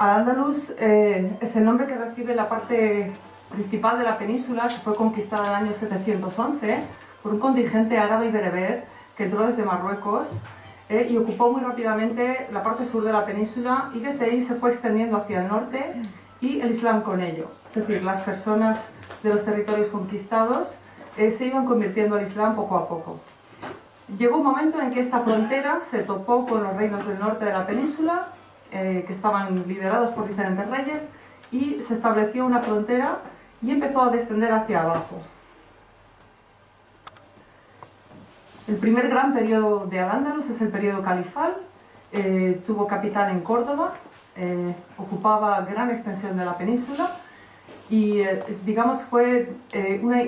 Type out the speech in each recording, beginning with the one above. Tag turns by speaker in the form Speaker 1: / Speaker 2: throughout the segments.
Speaker 1: Al-Ándalus es el nombre que recibe la parte principal de la península, que fue conquistada en el año 711 por un contingente árabe y bereber que entró desde Marruecos y ocupó muy rápidamente la parte sur de la península, y desde ahí se fue extendiendo hacia el norte y el Islam con ello. Es decir, las personas de los territorios conquistados se iban convirtiendo al Islam poco a poco. Llegó un momento en que esta frontera se topó con los reinos del norte de la península, que estaban liderados por diferentes reyes, y se estableció una frontera y empezó a descender hacia abajo. El primer gran periodo de Al-Ándalus es el periodo califal. Tuvo capital en Córdoba, ocupaba gran extensión de la península y digamos fue una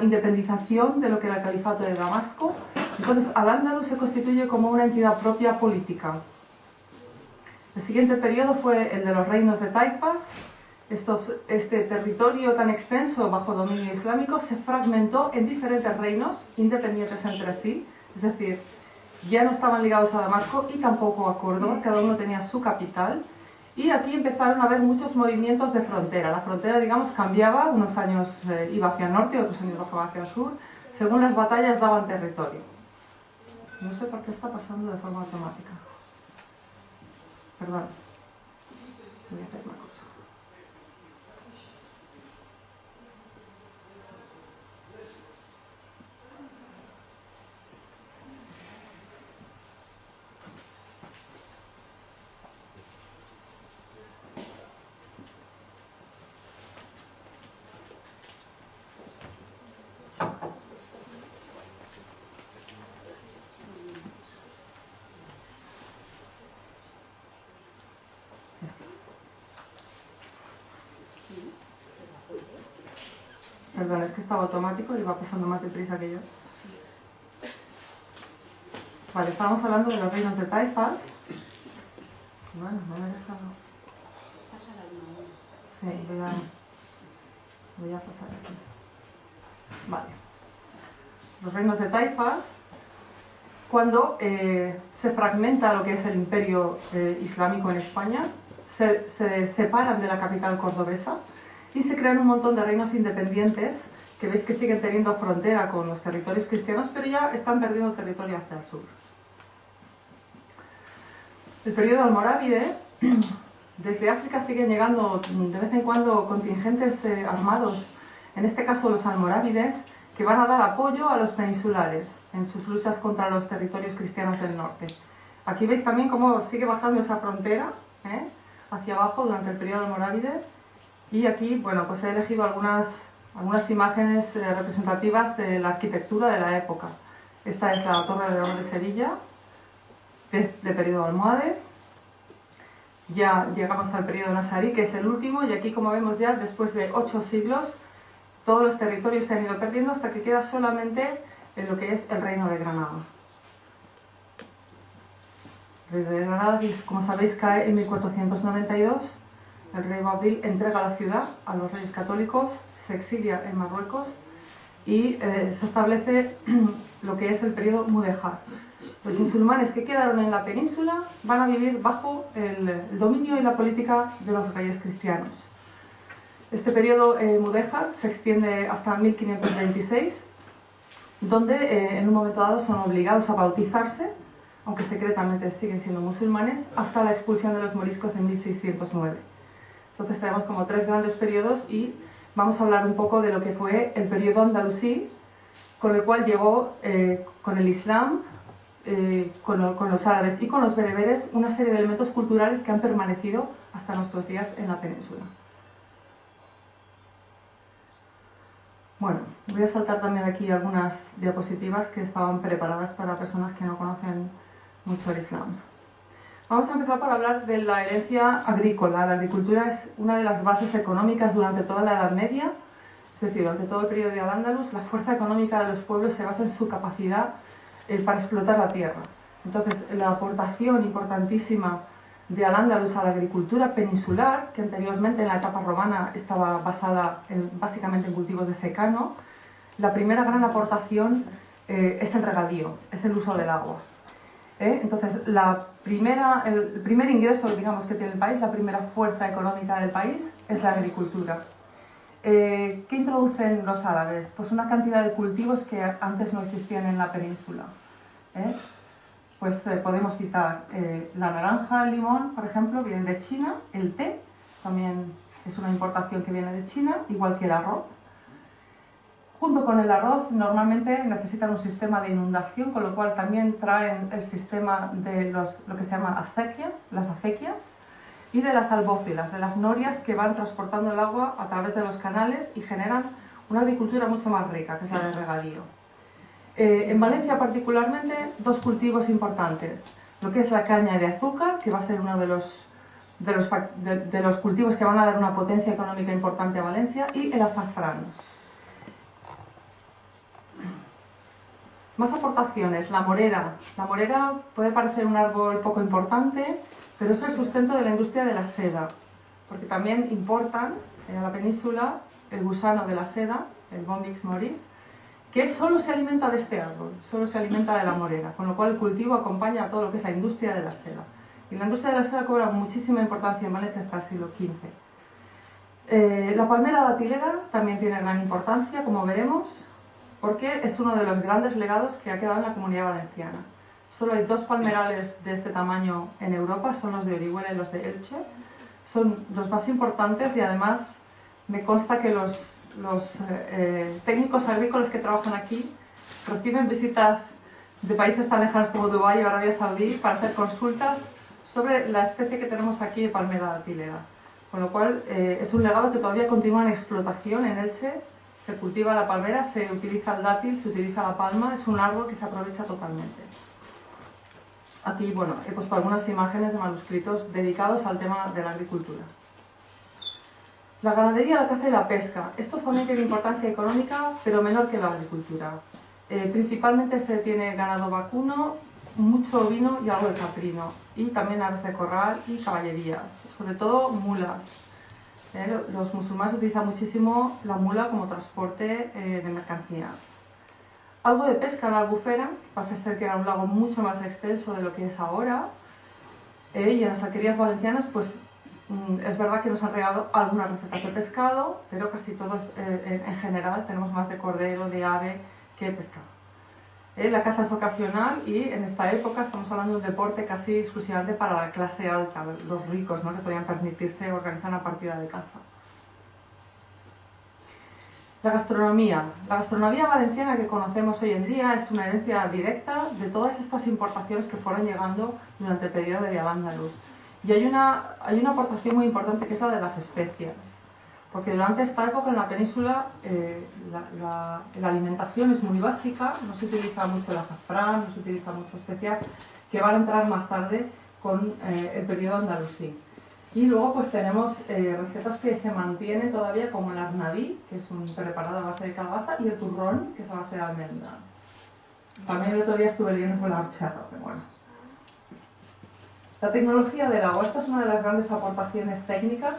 Speaker 1: independización de lo que era el califato de Damasco. Entonces Al-Ándalus se constituye como una entidad propia política. El siguiente periodo fue el de los reinos de taifas. Este territorio tan extenso bajo dominio islámico se fragmentó en diferentes reinos independientes entre sí, es decir, ya no estaban ligados a Damasco y tampoco a Córdoba, cada uno tenía su capital, y aquí empezaron a haber muchos movimientos de frontera. La frontera, digamos, cambiaba, unos años iba hacia el norte, otros años bajaba hacia el sur, según las batallas daban territorio. No sé por qué está pasando de forma automática. Perdón. Voy a hacer una cosa. Perdón, es que estaba automático y va pasando más deprisa que yo. Vale, estábamos hablando de los reinos de taifas. Bueno, no me he dejado. Sí, voy a pasar aquí. Vale. Los reinos de taifas, cuando se fragmenta lo que es el imperio islámico en España, se separan de la capital cordobesa y se crean un montón de reinos independientes que veis que siguen teniendo frontera con los territorios cristianos, pero ya están perdiendo territorio hacia el sur. El periodo almorávide, desde África siguen llegando de vez en cuando contingentes armados, en este caso los almorávides, que van a dar apoyo a los peninsulares en sus luchas contra los territorios cristianos del norte. Aquí veis también cómo sigue bajando esa frontera hacia abajo durante el periodo almorávide. Y aquí, bueno, pues he elegido algunas imágenes representativas de la arquitectura de la época. Esta es la Torre de Oro de Sevilla, de periodo almohade. Ya llegamos al periodo nazarí, que es el último, y aquí, como vemos ya, después de 8 siglos, todos los territorios se han ido perdiendo hasta que queda solamente en lo que es el Reino de Granada. El Reino de Granada, como sabéis, cae en 1492. El rey Boabdil entrega la ciudad a los reyes católicos, se exilia en Marruecos y se establece lo que es el periodo mudéjar. Los musulmanes que quedaron en la península van a vivir bajo el dominio y la política de los reyes cristianos. Este periodo mudéjar se extiende hasta 1526, donde en un momento dado son obligados a bautizarse, aunque secretamente siguen siendo musulmanes, hasta la expulsión de los moriscos en 1609. Entonces tenemos como 3 grandes periodos y vamos a hablar un poco de lo que fue el periodo andalusí, con el cual llegó con el Islam, con los árabes y con los bereberes una serie de elementos culturales que han permanecido hasta nuestros días en la península. Bueno, voy a saltar también aquí algunas diapositivas que estaban preparadas para personas que no conocen mucho el Islam. Vamos a empezar por hablar de la herencia agrícola. La agricultura es una de las bases económicas durante toda la Edad Media, es decir, durante todo el periodo de Al-Ándalus, la fuerza económica de los pueblos se basa en su capacidad para explotar la tierra. Entonces, la aportación importantísima de Al-Ándalus a la agricultura peninsular, que anteriormente en la etapa romana estaba basada básicamente en cultivos de secano, la primera gran aportación es el regadío, es el uso del agua. Entonces, el primer ingreso, digamos, que tiene el país, la primera fuerza económica del país, es la agricultura. ¿Qué introducen los árabes? Pues una cantidad de cultivos que antes no existían en la península. Pues podemos citar la naranja, el limón, por ejemplo, vienen de China, el té también es una importación que viene de China, igual que el arroz. Junto con el arroz, normalmente necesitan un sistema de inundación, con lo cual también traen el sistema de lo que se llama acequias, las acequias, y de las albófilas, de las norias que van transportando el agua a través de los canales y generan una agricultura mucho más rica, que es la de regadío. En Valencia particularmente, dos cultivos importantes, lo que es la caña de azúcar, que va a ser uno de los cultivos que van a dar una potencia económica importante a Valencia, y el azafrán. Más aportaciones, la morera. La morera puede parecer un árbol poco importante, pero es el sustento de la industria de la seda, porque también importan a la península el gusano de la seda, el Bombyx moris, que solo se alimenta de este árbol, solo se alimenta de la morera, con lo cual el cultivo acompaña a todo lo que es la industria de la seda. Y la industria de la seda cobra muchísima importancia en Valencia hasta el siglo XV. La palmera datilera también tiene gran importancia, como veremos, porque es uno de los grandes legados que ha quedado en la Comunidad Valenciana. Solo hay dos palmerales de este tamaño en Europa, son los de Orihuela y los de Elche. Son los más importantes y además me consta que los técnicos agrícolas que trabajan aquí reciben visitas de países tan lejanos como Dubái y Arabia Saudí para hacer consultas sobre la especie que tenemos aquí de palmera datilera. Con lo cual es un legado que todavía continúa en explotación en Elche. Se cultiva la palmera, se utiliza el dátil, se utiliza la palma, es un árbol que se aprovecha totalmente. Aquí, bueno, he puesto algunas imágenes de manuscritos dedicados al tema de la agricultura. La ganadería, la caza y la pesca. Estos también tienen importancia económica, pero menor que la agricultura. Principalmente se tiene ganado vacuno, mucho ovino y algo de caprino, y también aves de corral y caballerías, sobre todo mulas. Los musulmanes utilizan muchísimo la mula como transporte de mercancías. Algo de pesca en la Albufera, parece ser que era un lago mucho más extenso de lo que es ahora, y en las alquerías valencianas pues es verdad que nos han regalado algunas recetas de pescado, pero casi todos en general tenemos más de cordero, de ave que de pescado. La caza es ocasional y en esta época estamos hablando de un deporte casi exclusivamente para la clase alta, los ricos, ¿no?, que podían permitirse organizar una partida de caza. La gastronomía. La gastronomía valenciana que conocemos hoy en día es una herencia directa de todas estas importaciones que fueron llegando durante el periodo de Al-Ándalus. Y hay una aportación muy importante que es la de las especias. Porque durante esta época en la península la alimentación es muy básica, no se utiliza mucho el azafrán, no se utiliza mucho especias, que van a entrar más tarde con el periodo andalusí. Y luego pues tenemos recetas que se mantienen todavía, como el arnadí, que es un preparado a base de calabaza, y el turrón, que es a base de almendra. También el otro día estuve leyendo con la horchata, pero bueno. La tecnología del agua. Esta es una de las grandes aportaciones técnicas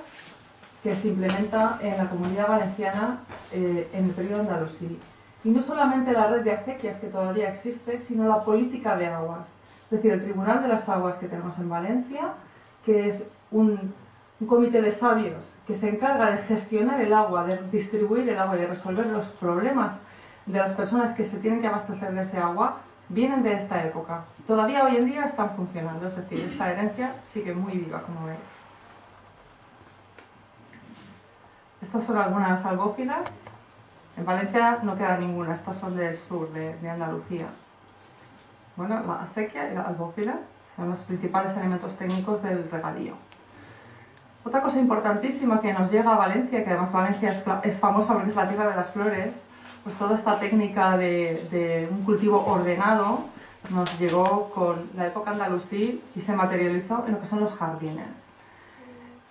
Speaker 1: que se implementa en la Comunidad Valenciana en el periodo andalusí. Y no solamente la red de acequias que todavía existe, sino la política de aguas. Es decir, el Tribunal de las Aguas que tenemos en Valencia, que es un comité de sabios que se encarga de gestionar el agua, de distribuir el agua y de resolver los problemas de las personas que se tienen que abastecer de ese agua, vienen de esta época. Todavía hoy en día están funcionando, es decir, esta herencia sigue muy viva, como veis. Estas son algunas albófilas. En Valencia no queda ninguna, estas son del sur, de Andalucía. Bueno, la acequia y la albófila son los principales elementos técnicos del regadío. Otra cosa importantísima que nos llega a Valencia, que además Valencia es famosa porque es la tierra de las flores, pues toda esta técnica de un cultivo ordenado nos llegó con la época andalusí y se materializó en lo que son los jardines.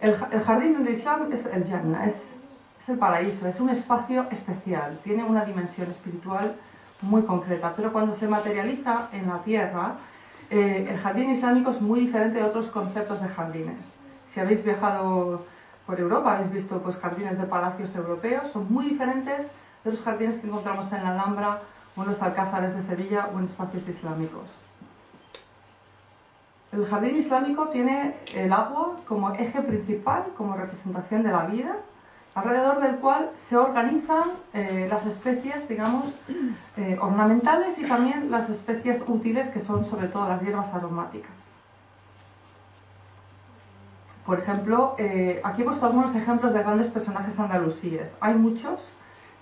Speaker 1: El jardín en el Islam es el Jannah, es el paraíso, es un espacio especial, tiene una dimensión espiritual muy concreta, pero cuando se materializa en la tierra, el jardín islámico es muy diferente de otros conceptos de jardines. Si habéis viajado por Europa, habéis visto pues, jardines de palacios europeos, son muy diferentes de los jardines que encontramos en la Alhambra o en los alcázares de Sevilla o en espacios islámicos. El jardín islámico tiene el agua como eje principal, como representación de la vida, alrededor del cual se organizan las especies, digamos, ornamentales y también las especies útiles, que son sobre todo las hierbas aromáticas. Por ejemplo, aquí he puesto algunos ejemplos de grandes personajes andalusíes. Hay muchos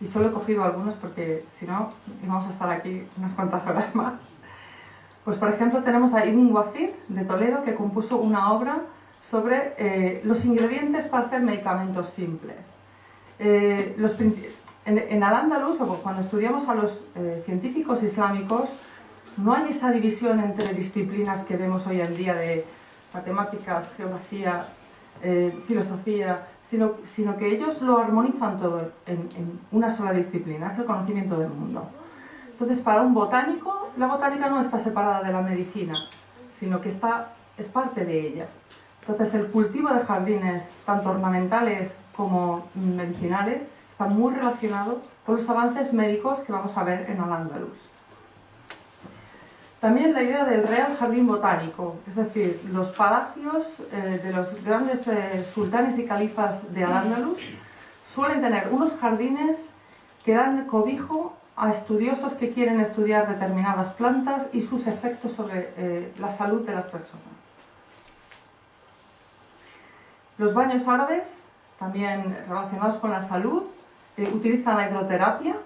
Speaker 1: y solo he cogido algunos porque si no íbamos a estar aquí unas cuantas horas más. Pues por ejemplo tenemos a Ibn Wafir de Toledo, que compuso una obra sobre los ingredientes para hacer medicamentos simples. En Al-Ándalus, o cuando estudiamos a los científicos islámicos, no hay esa división entre disciplinas que vemos hoy en día de matemáticas, geografía, filosofía, sino que ellos lo armonizan todo en una sola disciplina, es el conocimiento del mundo. Entonces, para un botánico, la botánica no está separada de la medicina, sino que es parte de ella. Entonces, el cultivo de jardines, tanto ornamentales como medicinales, está muy relacionado con los avances médicos que vamos a ver en Al-Ándalus. También la idea del Real Jardín Botánico, es decir, los palacios de los grandes sultanes y califas de Al-Ándalus suelen tener unos jardines que dan cobijo a estudiosos que quieren estudiar determinadas plantas y sus efectos sobre la salud de las personas. Los baños árabes, también relacionados con la salud, utilizan la hidroterapia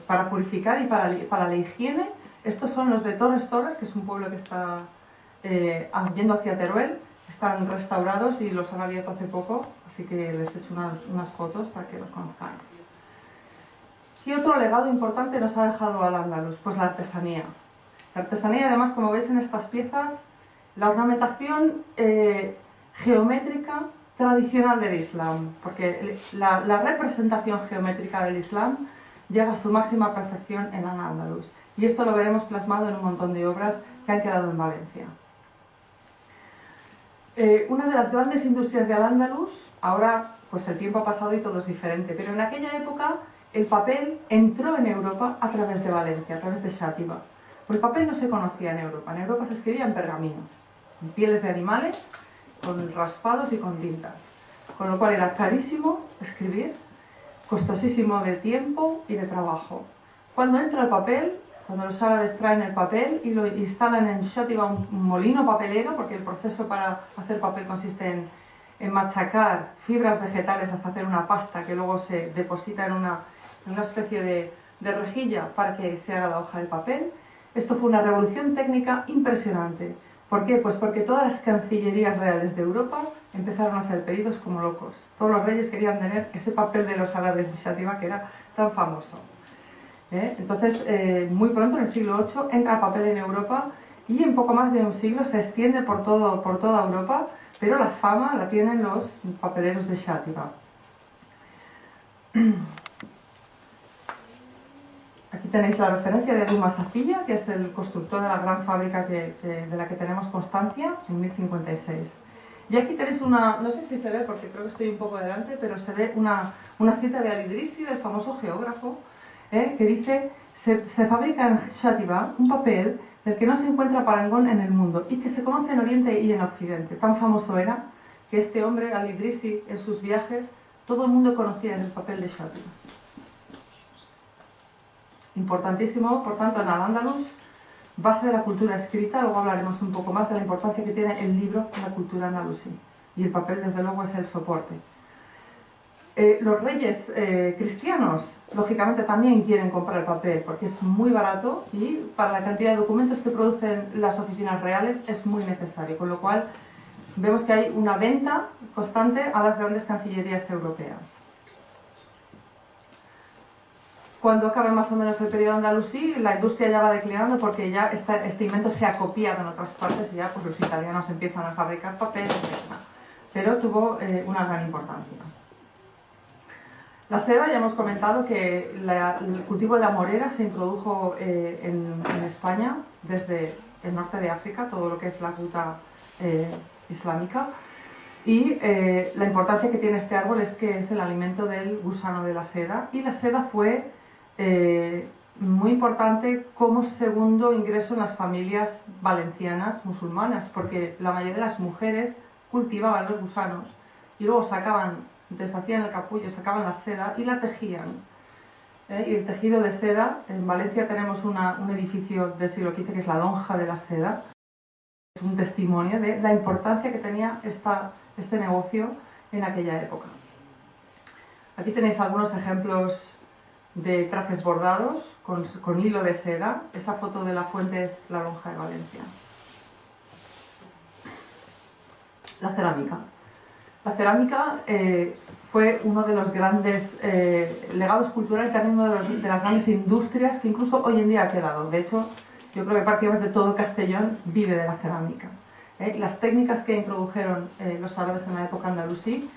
Speaker 1: para purificar y para la higiene. Estos son los de Torres Torres, que es un pueblo que está yendo hacia Teruel. Están restaurados y los han abierto hace poco, así que les he hecho unas fotos para que los conozcáis. ¿Qué otro legado importante nos ha dejado Al-Ándalus? Pues la artesanía. La artesanía, además, como veis en estas piezas, la ornamentación geométrica tradicional del Islam, porque la representación geométrica del Islam llega a su máxima perfección en Al-Ándalus. Y esto lo veremos plasmado en un montón de obras que han quedado en Valencia. Una de las grandes industrias de Al-Ándalus, ahora pues el tiempo ha pasado y todo es diferente, pero en aquella época el papel entró en Europa a través de Valencia, a través de Xàtiva. El papel no se conocía en Europa se escribía en pergamino, en pieles de animales, con raspados y con tintas. Con lo cual era carísimo escribir, costosísimo de tiempo y de trabajo. Cuando entra el papel, cuando los árabes traen el papel y lo instalan en Xàtiva, un molino papelero, porque el proceso para hacer papel consiste en machacar fibras vegetales hasta hacer una pasta que luego se deposita en una especie de rejilla para que se haga la hoja de papel. Esto fue una revolución técnica impresionante. ¿Por qué? Pues porque todas las cancillerías reales de Europa empezaron a hacer pedidos como locos. Todos los reyes querían tener ese papel de los árabes de Xàtiva que era tan famoso. Entonces, muy pronto, en el siglo VIII, entra el papel en Europa y en poco más de un siglo se extiende por toda Europa, pero la fama la tienen los papeleros de Xàtiva. Aquí tenéis la referencia de Abu Masafilla, que es el constructor de la gran fábrica de la que tenemos constancia, en 1056. Y aquí tenéis no sé si se ve porque creo que estoy un poco delante, pero se ve una cita de Al-Idrisi, del famoso geógrafo, que dice: se fabrica en Xàtiva un papel del que no se encuentra parangón en el mundo y que se conoce en Oriente y en Occidente. Tan famoso era que este hombre, Al-Idrisi, en sus viajes, todo el mundo conocía el papel de Xàtiva. Importantísimo, por tanto, en Al-Ándalus, base de la cultura escrita. Luego hablaremos un poco más de la importancia que tiene el libro en la cultura andalusí. Y el papel, desde luego, es el soporte. Los reyes cristianos, lógicamente, también quieren comprar el papel porque es muy barato y para la cantidad de documentos que producen las oficinas reales es muy necesario. Con lo cual, vemos que hay una venta constante a las grandes cancillerías europeas. Cuando acabe más o menos el periodo andalusí, la industria ya va declinando porque ya este invento se ha copiado en otras partes y ya pues, los italianos empiezan a fabricar papel, etc. Pero tuvo una gran importancia. La seda, ya hemos comentado que el cultivo de la morera se introdujo en España desde el norte de África, todo lo que es la ruta islámica. Y la importancia que tiene este árbol es que es el alimento del gusano de la seda, y la seda fue muy importante como segundo ingreso en las familias valencianas musulmanas, porque la mayoría de las mujeres cultivaban los gusanos y luego sacaban, deshacían el capullo, sacaban la seda y la tejían. Y el tejido de seda, en Valencia tenemos un edificio del siglo XV que es la Lonja de la Seda. Es un testimonio de la importancia que tenía este negocio en aquella época. Aquí tenéis algunos ejemplos de trajes bordados con hilo de seda. Esa foto de la fuente es la Lonja de Valencia. La cerámica. La cerámica fue uno de los grandes legados culturales, también una de las grandes industrias que incluso hoy en día ha quedado. De hecho, yo creo que prácticamente todo Castellón vive de la cerámica. Las técnicas que introdujeron los árabes en la época andalusí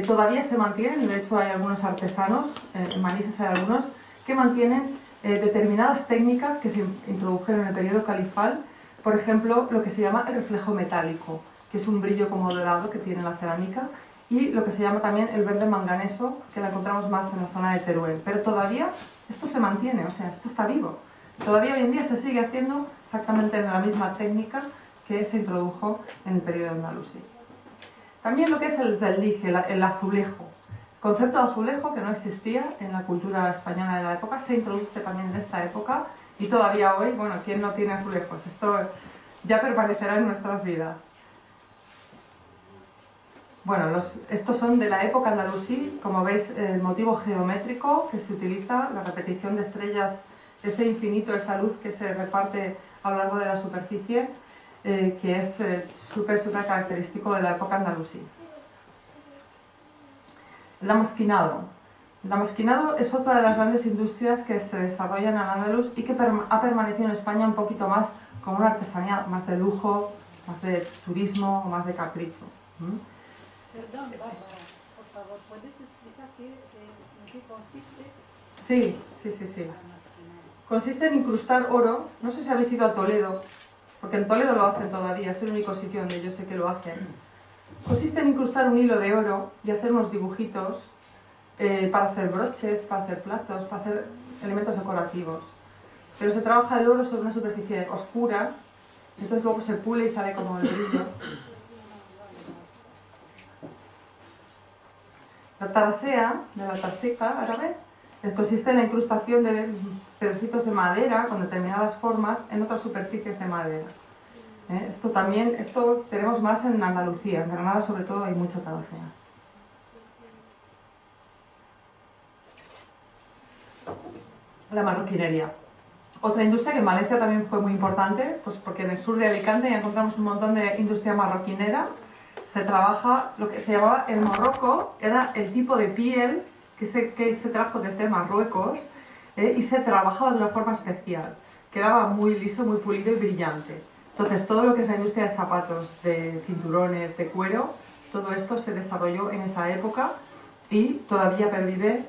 Speaker 1: todavía se mantienen. De hecho, hay algunos artesanos, en Manises hay algunos, que mantienen determinadas técnicas que se introdujeron en el periodo califal. Por ejemplo, lo que se llama el reflejo metálico, que es un brillo como dorado que tiene la cerámica, y lo que se llama también el verde manganeso, que la encontramos más en la zona de Teruel. Pero todavía esto se mantiene, o sea, esto está vivo. Todavía hoy en día se sigue haciendo exactamente en la misma técnica que se introdujo en el periodo andalusí. También lo que es el zellig, el azulejo. El concepto de azulejo, que no existía en la cultura española de la época, se introduce también en esta época y todavía hoy, bueno, ¿quién no tiene azulejos? Esto ya permanecerá en nuestras vidas. Bueno, estos son de la época andalusí, como veis el motivo geométrico que se utiliza, la repetición de estrellas, ese infinito, esa luz que se reparte a lo largo de la superficie, que es súper característico de la época andalusí. El damasquinado. El damasquinado es otra de las grandes industrias que se desarrollan en Al-Ándalus y que ha permanecido en España un poquito más como una artesanía más de lujo, más de turismo, más de capricho.
Speaker 2: Perdón, Bárbara, por favor, ¿puedes explicar en qué consiste?
Speaker 1: Sí. Consiste en incrustar oro. No sé si habéis ido a Toledo, porque en Toledo lo hacen todavía, es el único sitio donde yo sé que lo hacen. Consiste en incrustar un hilo de oro y hacer unos dibujitos para hacer broches, para hacer platos, para hacer elementos decorativos. Pero se trabaja el oro sobre una superficie oscura, entonces luego se pule y sale como el brillo. La taracea, de la tarsija árabe, consiste en la incrustación de pedacitos de madera con determinadas formas en otras superficies de madera. Esto tenemos más en Andalucía, en Granada sobre todo hay mucha taracea. La marroquinería. Otra industria que en Valencia también fue muy importante, pues porque en el sur de Alicante ya encontramos un montón de industria marroquinera. Se trabaja lo que se llamaba el morroco, era el tipo de piel que se trajo desde Marruecos y se trabajaba de una forma especial. Quedaba muy liso, muy pulido y brillante. Entonces todo lo que es la industria de zapatos, de cinturones, de cuero, todo esto se desarrolló en esa época y todavía pervive,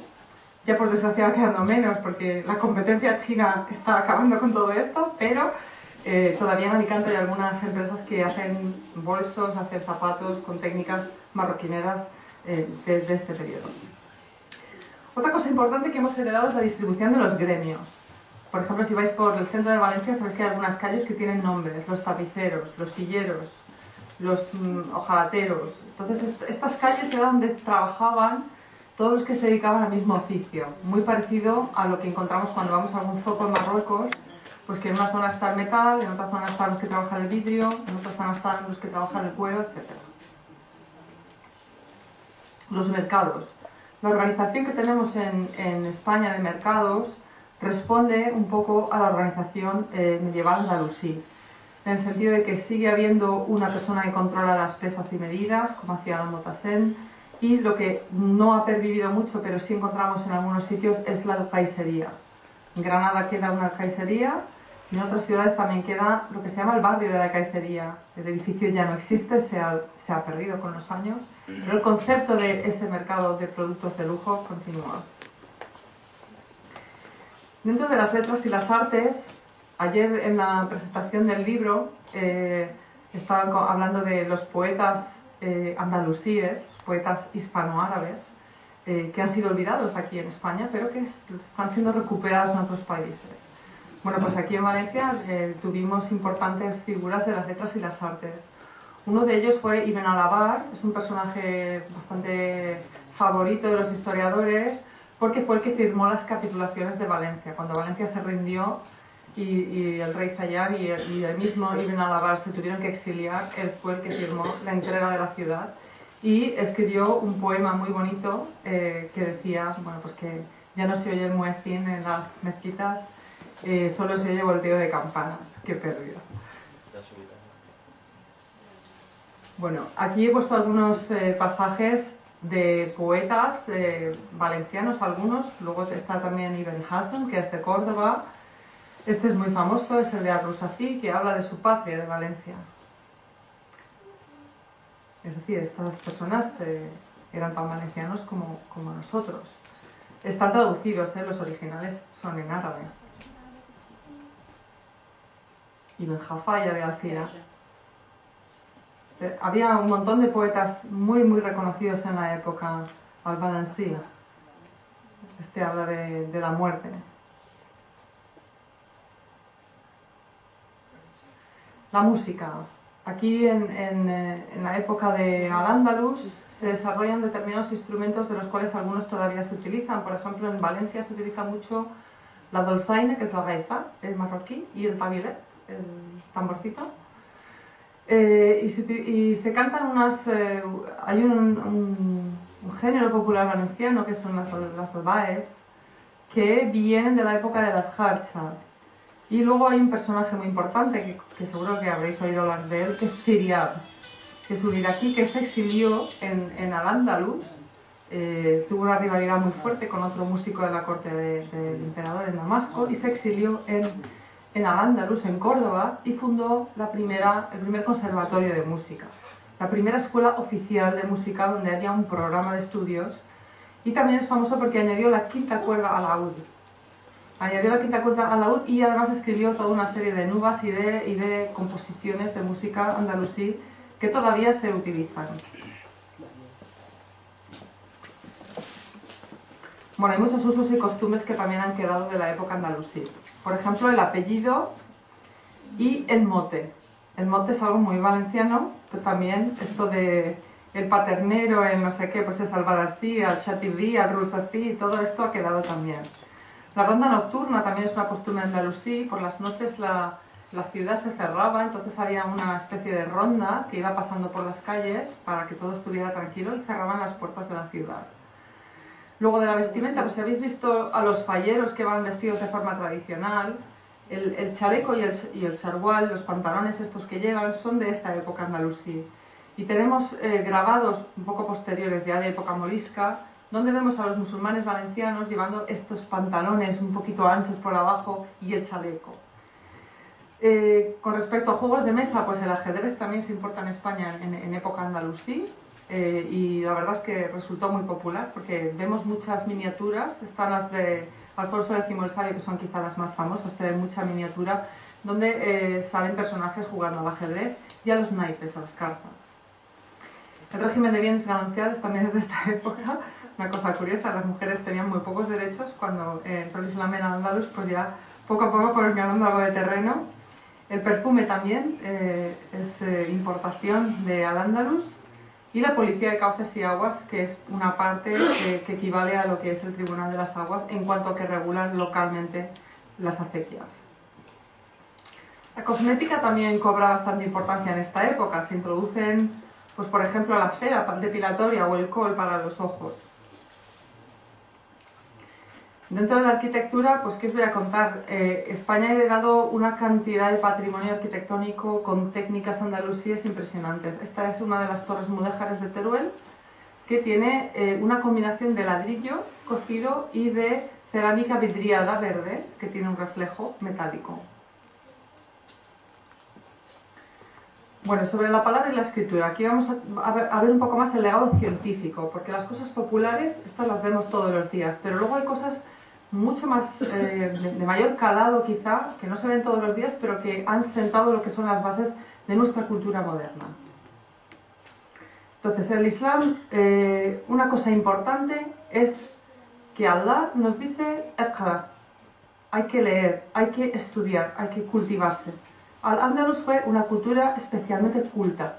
Speaker 1: ya por desgracia va quedando menos porque la competencia china está acabando con todo esto, pero todavía en Alicante hay algunas empresas que hacen bolsos, hacen zapatos con técnicas marroquineras de este periodo. Otra cosa importante que hemos heredado es la distribución de los gremios. Por ejemplo, si vais por el centro de Valencia, sabéis que hay algunas calles que tienen nombres, los tapiceros, los silleros, los hojalateros. Entonces, estas calles eran donde trabajaban todos los que se dedicaban al mismo oficio, muy parecido a lo que encontramos cuando vamos a algún zoco en Marruecos, pues que en una zona está el metal, en otra zona están los que trabajan el vidrio, en otra zona están los que trabajan el cuero, etc. Los mercados. La organización que tenemos en España de mercados responde un poco a la organización medieval andalusí, en el sentido de que sigue habiendo una persona que controla las pesas y medidas, como hacía Don Motassem, y lo que no ha pervivido mucho, pero sí encontramos en algunos sitios, es la alcaicería. En Granada queda una alcaicería, y en otras ciudades también queda lo que se llama el barrio de la alcaicería. El edificio ya no existe, se ha perdido con los años, pero el concepto de ese mercado de productos de lujo continúa. Dentro de las letras y las artes, ayer en la presentación del libro estaban hablando de los poetas andalusíes, los poetas hispanoárabes, que han sido olvidados aquí en España, pero que están siendo recuperados en otros países. Bueno, pues aquí en Valencia tuvimos importantes figuras de las letras y las artes. Uno de ellos fue Ibn Alabar, es un personaje bastante favorito de los historiadores, porque fue el que firmó las capitulaciones de Valencia. Cuando Valencia se rindió y el rey Zayán y el mismo Ibn Alabar se tuvieron que exiliar, él fue el que firmó la entrega de la ciudad y escribió un poema muy bonito que decía, bueno, pues que ya no se oye el muezzin en las mezquitas, solo se oye volteo de campanas. ¡Qué pérdida! Bueno, aquí he puesto algunos pasajes de poetas valencianos, algunos. Luego está también Ibn Hassan, que es de Córdoba. Este es muy famoso, es el de Al-Rusafi, que habla de su patria, de Valencia. Es decir, estas personas eran tan valencianos como nosotros. Están traducidos, los originales son en árabe. Ibn Jafaya de Alcira. Había un montón de poetas muy reconocidos en la época, Al-Balansi. Este habla de la muerte. La música. Aquí en la época de Al-Ándalus se desarrollan determinados instrumentos de los cuales algunos todavía se utilizan. Por ejemplo, en Valencia se utiliza mucho la dolçaina, que es la gaita, el marroquí, y el tabilet, el tamborcito. Y se cantan unas... hay un género popular valenciano que son las albaes, que vienen de la época de las jarchas. Y luego hay un personaje muy importante, que seguro que habréis oído hablar de él, que es Ziryab, que es un iraquí que se exilió en Al-Ándalus, tuvo una rivalidad muy fuerte con otro músico de la corte del emperador en Damasco, y se exilió en Al-Ándalus, en Córdoba, y fundó el primer conservatorio de música, la primera escuela oficial de música donde había un programa de estudios, y también es famoso porque añadió la quinta cuerda al laúd. Añadió la quinta cuerda al laúd y además escribió toda una serie de nubas y de composiciones de música andalusí que todavía se utilizan. Bueno, hay muchos usos y costumbres que también han quedado de la época andalusí. Por ejemplo, el apellido y el mote. El mote es algo muy valenciano, pero también esto de el paternero, el no sé qué, pues es Albarrasí, al Chatibí, al Rusafí, todo esto ha quedado también. La ronda nocturna también es una costumbre andalusí. Por las noches la ciudad se cerraba, entonces había una especie de ronda que iba pasando por las calles para que todo estuviera tranquilo y cerraban las puertas de la ciudad. Luego de la vestimenta, pues si habéis visto a los falleros que van vestidos de forma tradicional, el chaleco y el sharwal, los pantalones estos que llevan, son de esta época andalusí. Y tenemos grabados un poco posteriores, ya de época morisca, donde vemos a los musulmanes valencianos llevando estos pantalones un poquito anchos por abajo y el chaleco. Con respecto a juegos de mesa, pues el ajedrez también se importa en España en época andalusí, y la verdad es que resultó muy popular porque vemos muchas miniaturas. Están las de Alfonso X el Sabio, que son quizá las más famosas, tienen mucha miniatura, donde salen personajes jugando al ajedrez y a los naipes, a las cartas. El régimen de bienes gananciales también es de esta época. Una cosa curiosa, las mujeres tenían muy pocos derechos. Cuando entró el Islam en Al-Ándalus, pues ya poco a poco fueron ganando algo de terreno. El perfume también es importación de Al-Ándalus. Y la Policía de Cauces y Aguas, que es una parte que equivale a lo que es el Tribunal de las Aguas en cuanto a que regulan localmente las acequias. La cosmética también cobra bastante importancia en esta época. Se introducen, pues por ejemplo, la cera depilatoria o el kohl para los ojos. Dentro de la arquitectura, pues ¿qué os voy a contar? España ha heredado una cantidad de patrimonio arquitectónico con técnicas andalusíes impresionantes. Esta es una de las torres mudéjares de Teruel, que tiene una combinación de ladrillo cocido y de cerámica vidriada verde, que tiene un reflejo metálico. Bueno, sobre la palabra y la escritura, aquí vamos a ver un poco más el legado científico, porque las cosas populares, estas las vemos todos los días, pero luego hay cosas mucho más de mayor calado quizá, que no se ven todos los días, pero que han sentado lo que son las bases de nuestra cultura moderna. Entonces, el Islam, una cosa importante es que Allah nos dice "Iqra", hay que leer, hay que estudiar, hay que cultivarse. Al-Ándalus fue una cultura especialmente culta.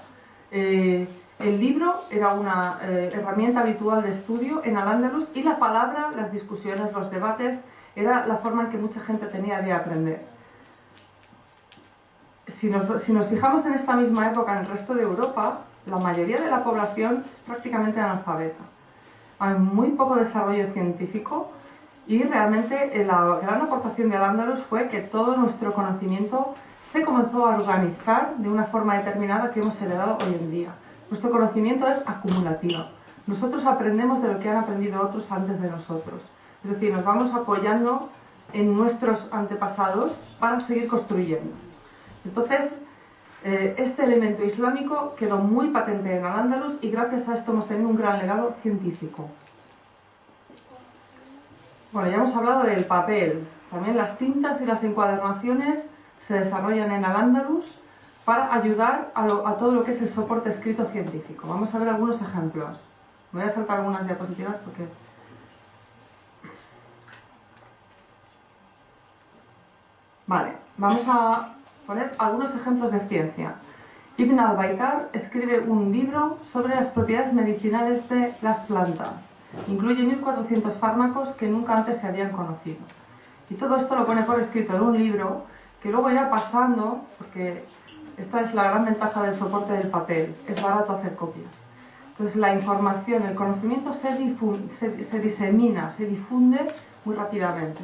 Speaker 1: El libro era una herramienta habitual de estudio en Al-Ándalus y la palabra, las discusiones, los debates, era la forma en que mucha gente tenía de aprender. Si nos fijamos en esta misma época en el resto de Europa, la mayoría de la población es prácticamente analfabeta. Hay muy poco desarrollo científico y realmente la gran aportación de Al-Ándalus fue que todo nuestro conocimiento se comenzó a organizar de una forma determinada que hemos heredado hoy en día. Nuestro conocimiento es acumulativo. Nosotros aprendemos de lo que han aprendido otros antes de nosotros. Es decir, nos vamos apoyando en nuestros antepasados para seguir construyendo. Entonces, este elemento islámico quedó muy patente en Al-Ándalus y gracias a esto hemos tenido un gran legado científico. Bueno, ya hemos hablado del papel. También las tintas y las encuadernaciones se desarrollan en Al-Ándalus para ayudar a todo lo que es el soporte escrito científico. Vamos a ver algunos ejemplos. Me voy a saltar algunas diapositivas porque... Vale, vamos a poner algunos ejemplos de ciencia. Ibn al-Baitar escribe un libro sobre las propiedades medicinales de las plantas. Incluye 1400 fármacos que nunca antes se habían conocido. Y todo esto lo pone por escrito en un libro que luego irá pasando, porque esta es la gran ventaja del soporte del papel, es barato hacer copias. Entonces la información, el conocimiento se disemina, se difunde muy rápidamente.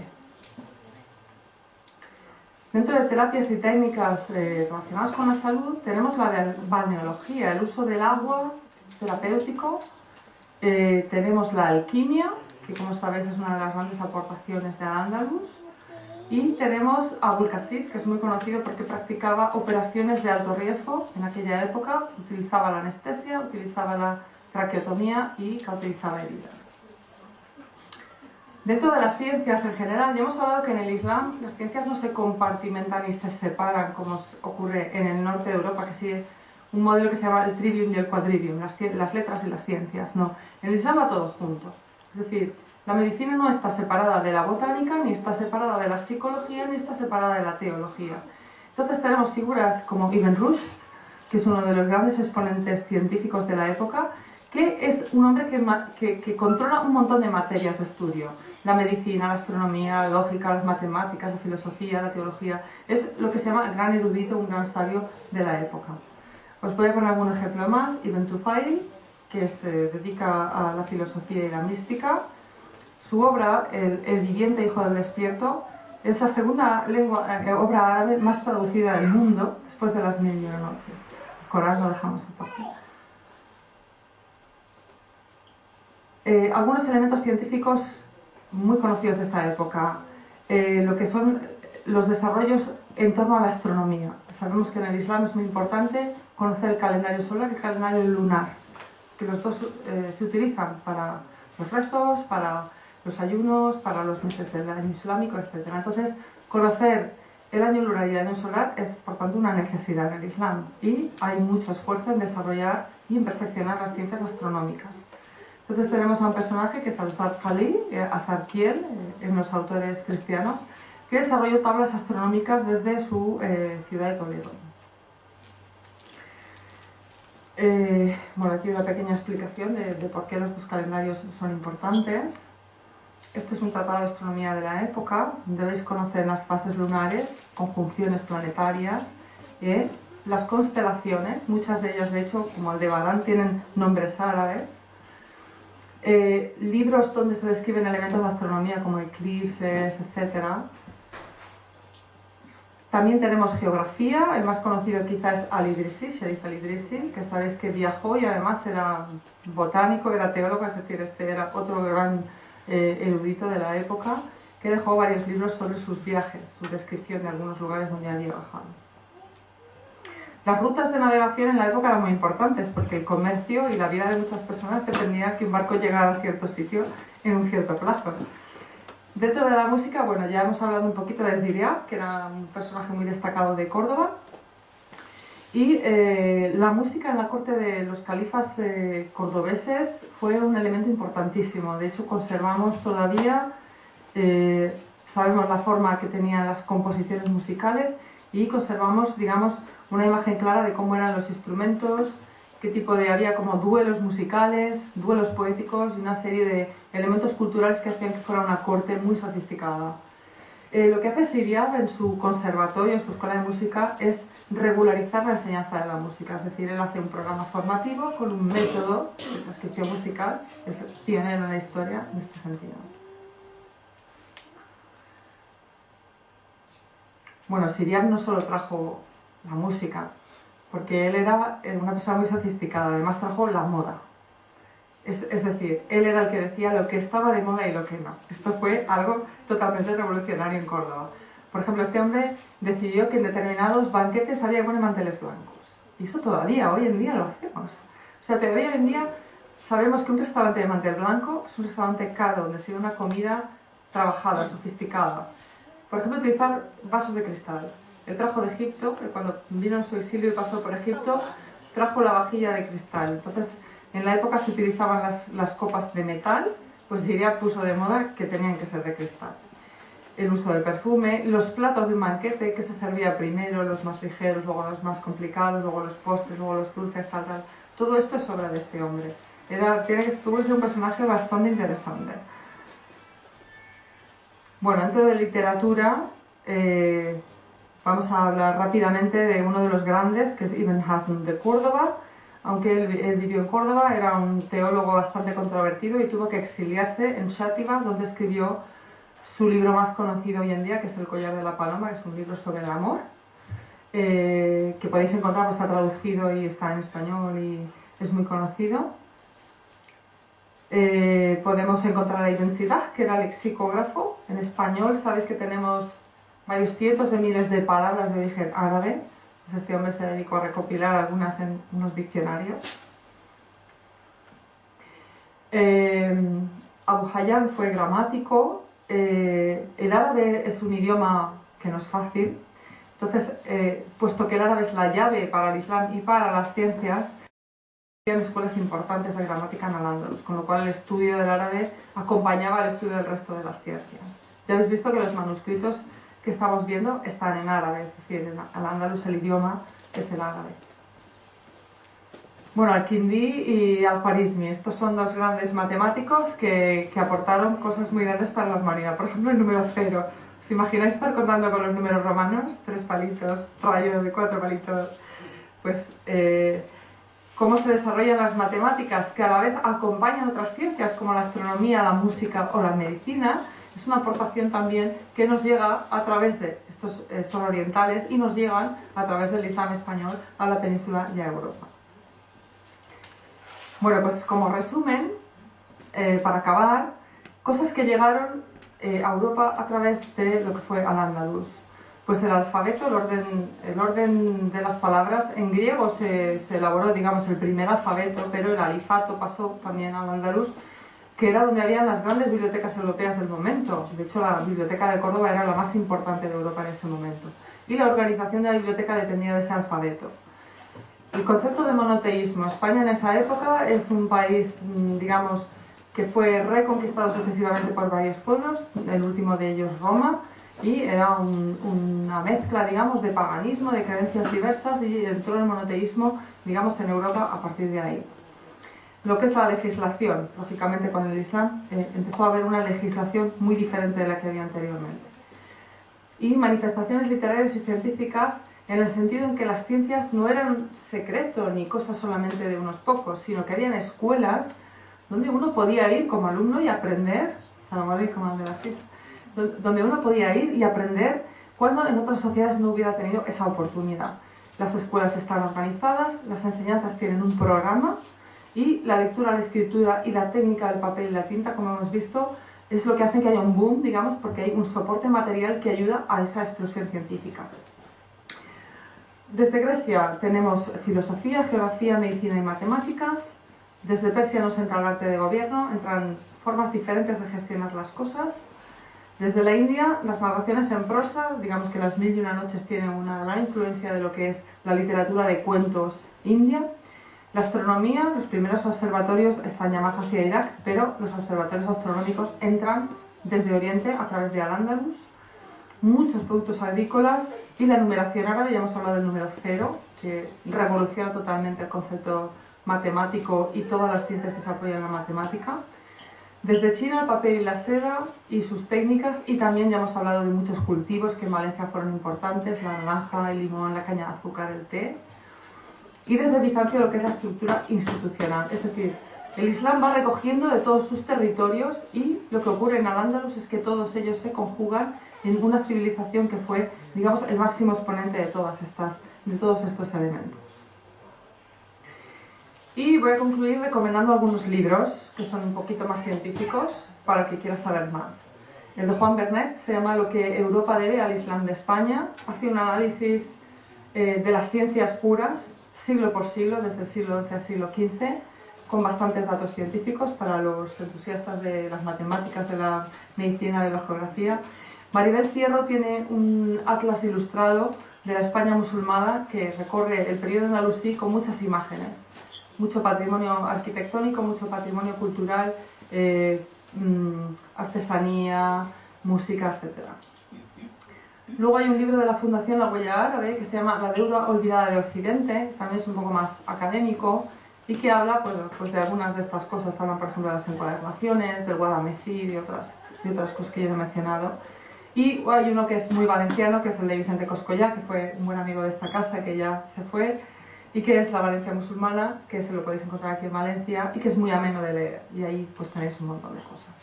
Speaker 1: Dentro de terapias y técnicas relacionadas con la salud tenemos la de balneología, el uso del agua terapéutico. Tenemos la alquimia, que como sabéis es una de las grandes aportaciones de Al-Ándalus. Y tenemos a Abul Qasis, que es muy conocido porque practicaba operaciones de alto riesgo en aquella época, utilizaba la anestesia, utilizaba la traqueotomía y cauterizaba heridas. Dentro de las ciencias en general, ya hemos hablado que en el Islam las ciencias no se compartimentan y se separan como ocurre en el norte de Europa, que sigue un modelo que se llama el trivium y el quadrivium, las letras y las ciencias. No, en el Islam va todo junto. Es decir, la medicina no está separada de la botánica, ni está separada de la psicología, ni está separada de la teología. Entonces tenemos figuras como Ibn Rushd, que es uno de los grandes exponentes científicos de la época, que es un hombre que controla un montón de materias de estudio. La medicina, la astronomía, la lógica, las matemáticas, la filosofía, la teología. Es lo que se llama el gran erudito, un gran sabio de la época. Os voy a poner algún ejemplo más. Ibn Tufayl, que se dedica a la filosofía y la mística. Su obra, El viviente hijo del despierto, es la segunda obra árabe más traducida del mundo, después de las 1001 noches. El Corán lo dejamos aparte. Algunos elementos científicos muy conocidos de esta época, lo que son los desarrollos en torno a la astronomía. Sabemos que en el Islam es muy importante conocer el calendario solar y el calendario lunar, que los dos se utilizan para los rezos, para los ayunos, para los meses del año islámico, etc. Entonces, conocer el año lunar y el año solar es, por tanto, una necesidad en el Islam y hay mucho esfuerzo en desarrollar y en perfeccionar las ciencias astronómicas. Entonces tenemos a un personaje que es Al-Zarqali, Azarquiel, en los autores cristianos, que desarrolló tablas astronómicas desde su ciudad de Toledo. Bueno, aquí una pequeña explicación de por qué los dos calendarios son importantes. Este es un tratado de astronomía de la época. Debéis conocer las fases lunares, conjunciones planetarias, las constelaciones, muchas de ellas de hecho, como Aldebarán, tienen nombres árabes. Libros donde se describen elementos de astronomía como eclipses, etc. También tenemos geografía, el más conocido quizás es Al-Idrisi, Sharif Al-Idrisi, que sabéis que viajó y además era botánico, era teólogo, es decir, este era otro gran erudito de la época, que dejó varios libros sobre sus viajes, su descripción de algunos lugares donde había viajado. Las rutas de navegación en la época eran muy importantes porque el comercio y la vida de muchas personas dependía que un barco llegara a cierto sitio en un cierto plazo. Dentro de la música, bueno, ya hemos hablado un poquito de Ziria, que era un personaje muy destacado de Córdoba. Y la música en la corte de los califas cordobeses fue un elemento importantísimo. De hecho, conservamos todavía, sabemos la forma que tenían las composiciones musicales y conservamos, digamos, una imagen clara de cómo eran los instrumentos, qué tipo de... había como duelos musicales, duelos poéticos y una serie de elementos culturales que hacían que fuera una corte muy sofisticada. Lo que hace Siriab en su conservatorio, en su escuela de música, es regularizar la enseñanza de la música. Es decir, él hace un programa formativo con un método de transcripción musical, es pionero en la historia en este sentido. Bueno, Siriab no solo trajo la música, porque él era una persona muy sofisticada, además trajo la moda. Es decir, él era el que decía lo que estaba de moda y lo que no. Esto fue algo totalmente revolucionario en Córdoba. Por ejemplo, este hombre decidió que en determinados banquetes había que poner manteles blancos. Y eso todavía, hoy en día lo hacemos. O sea, todavía hoy en día sabemos que un restaurante de mantel blanco es un restaurante caro, donde sirve una comida trabajada, sofisticada. Por ejemplo, utilizar vasos de cristal. Él trajo de Egipto, pero cuando vino en su exilio y pasó por Egipto, trajo la vajilla de cristal. Entonces, en la época se utilizaban las copas de metal, pues Siriab puso de moda que tenían que ser de cristal. El uso del perfume, los platos de un banquete, que se servía primero, los más ligeros, luego los más complicados, luego los postres, luego los dulces, tal. Todo esto es obra de este hombre. Tuvo que ser un personaje bastante interesante. Bueno, dentro de literatura, vamos a hablar rápidamente de uno de los grandes, que es Ibn Hazm de Córdoba. Aunque él vivió en Córdoba, era un teólogo bastante controvertido y tuvo que exiliarse en Xàtiva, donde escribió su libro más conocido hoy en día, que es El collar de la paloma, que es un libro sobre el amor, que podéis encontrar, pues está traducido y está en español y es muy conocido. Podemos encontrar a Ibn Siraj, que era lexicógrafo. En español sabéis que tenemos varios cientos de miles de palabras de origen árabe. Pues este hombre se dedicó a recopilar algunas en unos diccionarios. Abu Hayyan fue gramático. El árabe es un idioma que no es fácil. Entonces, puesto que el árabe es la llave para el Islam y para las ciencias, había escuelas importantes de gramática en Al-Ándalus, con lo cual el estudio del árabe acompañaba el estudio del resto de las ciencias. Ya habéis visto que los manuscritos que estamos viendo están en árabe, es decir, en Al-Ándalus el idioma es el árabe. Bueno, Al-Kindi y Al-Khwarizmi, estos son dos grandes matemáticos que aportaron cosas muy grandes para la humanidad. Por ejemplo, el número 0. ¿Os imagináis estar contando con los números romanos? 3 palitos, rayos de 4 palitos. Pues, cómo se desarrollan las matemáticas, que a la vez acompañan otras ciencias como la astronomía, la música o la medicina. Es una aportación también que nos llega a través de, estos son orientales, y nos llegan a través del Islam español a la península y a Europa. Bueno, pues como resumen, para acabar, cosas que llegaron a Europa a través de lo que fue Al-Ándalus. Pues el alfabeto, el orden de las palabras, en griego se elaboró, digamos, el primer alfabeto, pero el alifato pasó también al andaluz, que era donde habían las grandes bibliotecas europeas del momento. De hecho, la biblioteca de Córdoba era la más importante de Europa en ese momento. Y la organización de la biblioteca dependía de ese alfabeto. El concepto de monoteísmo. España en esa época es un país, digamos, que fue reconquistado sucesivamente por varios pueblos, el último de ellos Roma, y era una mezcla, digamos, de paganismo, de creencias diversas, y entró el monoteísmo, digamos, en Europa a partir de ahí. Lo que es la legislación, lógicamente con el Islam empezó a haber una legislación muy diferente de la que había anteriormente. Y manifestaciones literarias y científicas en el sentido en que las ciencias no eran secreto ni cosa solamente de unos pocos, sino que habían escuelas donde uno podía ir como alumno y aprender, donde uno podía ir y aprender cuando en otras sociedades no hubiera tenido esa oportunidad. Las escuelas están organizadas, las enseñanzas tienen un programa y la lectura, la escritura y la técnica del papel y la tinta, como hemos visto, es lo que hace que haya un boom, digamos, porque hay un soporte material que ayuda a esa explosión científica. Desde Grecia tenemos filosofía, geografía, medicina y matemáticas. Desde Persia nos entra el arte de gobierno, entran formas diferentes de gestionar las cosas. Desde la India, las narraciones en prosa, digamos que las Mil y una noches tienen una gran influencia de lo que es la literatura de cuentos india. La astronomía, los primeros observatorios están ya más hacia Irak, pero los observatorios astronómicos entran desde Oriente a través de Al-Ándalus. Muchos productos agrícolas y la numeración árabe, ya hemos hablado del número 0, que revoluciona totalmente el concepto matemático y todas las ciencias que se apoyan en la matemática. Desde China, el papel y la seda y sus técnicas, y también ya hemos hablado de muchos cultivos que en Valencia fueron importantes, la naranja, el limón, la caña de azúcar, el té. Y desde Bizancio lo que es la estructura institucional, es decir, el Islam va recogiendo de todos sus territorios y lo que ocurre en Al-Ándalus es que todos ellos se conjugan en una civilización que fue, digamos, el máximo exponente de todos estos elementos. Y voy a concluir recomendando algunos libros que son un poquito más científicos para el que quiera saber más. El de Juan Bernet se llama Lo que Europa debe al Islam de España. Hace un análisis de las ciencias puras, siglo por siglo, desde el siglo XI al siglo XV, con bastantes datos científicos para los entusiastas de las matemáticas, de la medicina, de la geografía. Maribel Fierro tiene un atlas ilustrado de la España musulmana que recorre el periodo andalusí con muchas imágenes. Mucho patrimonio arquitectónico, mucho patrimonio cultural, artesanía, música, etc. Luego hay un libro de la Fundación La Huella Árabe que se llama La deuda olvidada de Occidente, también es un poco más académico y que habla pues de algunas de estas cosas. Hablan, por ejemplo, de las encuadernaciones, del Guadamecid y otras cosas que yo he mencionado. Y hay uno que es muy valenciano, que es el de Vicente Coscollá, que fue un buen amigo de esta casa, que ya se fue, y que es La Valencia musulmana, que se lo podéis encontrar aquí en Valencia, y que es muy ameno de leer. Y ahí pues tenéis un montón de cosas.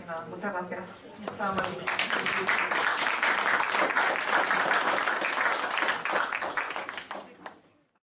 Speaker 1: Y nada, muchas gracias. Hasta luego.